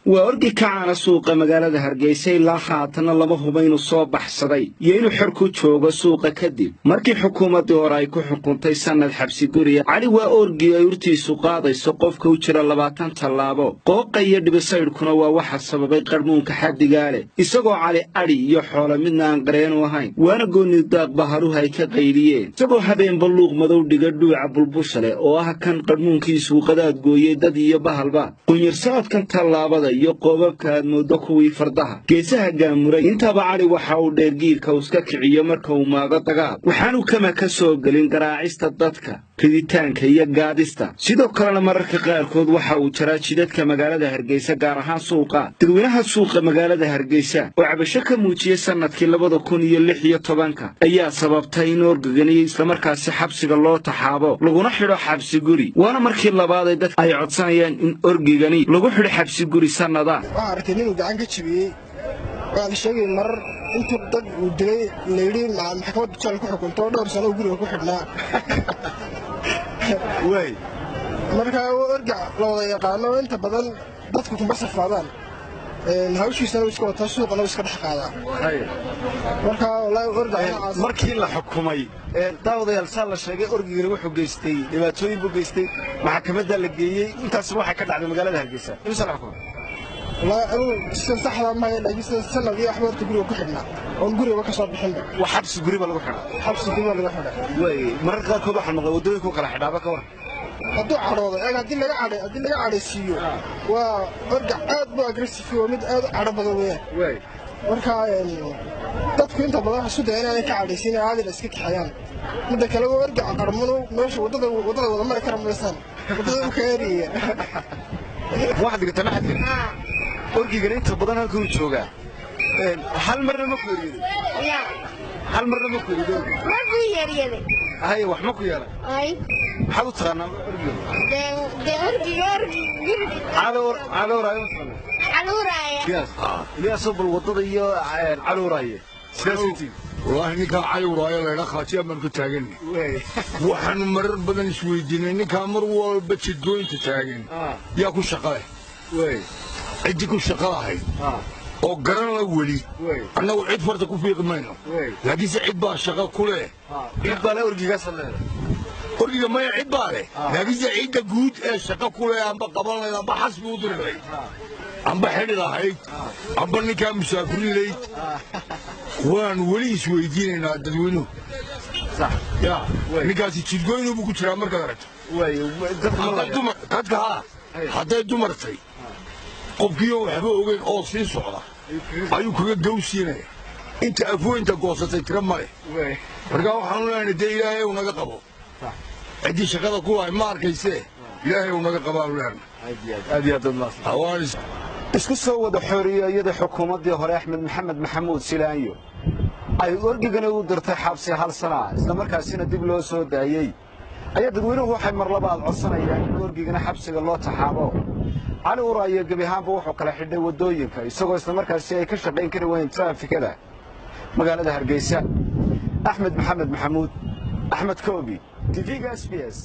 waa orgi ka caana suuqa magaalada Hargeysa ilaa haatan laba hubaynu soo baxsaday iyo inuu xor ku joogo suuqa kadib markii xukuumadii hore ay ku xukuntay sanad xabsi guriga cali waa orgi ay urtiisu qaadayso qofka u jira 20 tallaabo qooqa iyo dhibisaydkuna waa waxa sababay qarmuunka xadigaale isagoo cali ari iyo xoolo midna aan qareen u ahayn waana gooni daaq baharuhu ay ka qayliyeen isagoo habeen baluuq madow dhiga dhuuca bulbushale oo ah kan qarmuunkiisu qadaad gooyay dad iyo bahalba qunyarsaadkan tallaabada iyo qoobabka aad moodo kuwii fardaha geesaha gaamuray intaba cali waxa uu dheergiirka iska kiciyo marka uu maago dagaal waxaanu kama ka soo gelin garaacista dadka riditaanka iyo gaadista sidoo kalena mararka qaarkood waxa uu jaraa jidadka magaalada Hargeysa gaar ahaan suuqa dadweynaha suuqa magaalada Hargeysa oo cabasho ka muujiyay sanadkii 2016 ayaa sababtay in orgigani isla markaasi xabsiga loo taxaabo laguna xidho xabsi guri waana markii labaad ay dad ay codsanayaan in orgigani lagu xidho xabsi guri sanada aragtay inuu gacan ka jibiyay waan sheegay mar intuu dad uu dilay leeyri maxkamad jal ku xukunto dhowr sano guriga ku xidhnaa way marka orga loo yaqaano inta badan dadku kuma safaadaan hawshiisa iska wata suuqana iska dhaxqaadaa marka wallahi orga markii la xukumay daawadayaal saan la sheegay orgigani wuxuu geystay dhibaatooyin buu geystay maxkamadda la geeyay intaas waxa ka dhacday magaalada Hargeysa imisa la xukumay لا صحة ما يلاقيس السنة دي أحمد تقولي وكحنا ونقولي وكسر بحنا وحبس قريبا لو حنا حبس قريبا لو حنا وي مرة كل واحد مغودوك وكلا حدا بك ور هدو عروض أنا أدي على السيو وأرجع أدبو أجريسيف ومد عرب ذويه وي مركا يعني تدخل أنت بضاعة سودة أنا كعلي سنة هذه الأسكت حيان مدة كلام أرجع قرمنو ماشي وضد ما كرم لسان وضد خيري واحد قلت أنا حد orgigan inta badan halkuu jooga hal marna ma ku yiriyo ya hal marna ma ku yiriyo ma ku yiriyo ay wax ma ku yara ay maxaad u taqaanaa orgigan de calooraaya Ilyas bal wadada iyo calooraaya sidaasii والله نكا عيورايا لا خاطيه من كتاغن waxaan marar badan isweydiinay ninka mar walba jidooyinta taagan yaa ku shaqay cidi ku shaqahay oo garan la wali annagu cid farta ku fiiqmayno laakiin cid baa shaqo ku leh cid baa la orgiga sameeyay orgiga ma cid baa leh laakiin cid guud ee shaqo ku leh amba qaban leh amba xasbi u diray amba xidhi lahayd amba ninka musaafiriin leey waan wali isweydiinaynaa dadweynuhu صح يا نقاسي تشجعينه بكتير أمر كذا dadka hadday dumartay qofkii waxba ogeyn oo sii socda ayuu kaga gowsiinaya inta afooyinta goosatay tira male marka waxaan leenahay de ilaahay uu naga qabo cidii shaqada ku lahay ma arkayse ilaahay uu naga qabaa aad isku soo wada xoriyada xukuumadii hore Axmed Maxamed Maxamuud Silaanyo ay orgigana u dirtay xabsi hal sano isla markaasina dib loo soo daayay ayaa dadweynuhu waxay mar labaad codsanayaan in orgigana xabsiga loo taxaabo cali uraayo gabi ahaanba wuxuu kala xidhay wadooyinka isagoo isla markaasi ay ka shaqayn kari wayn traafikada magaalada Hargeysa Axmed Maxamed Maxamuud Axmed Koobi TV SBS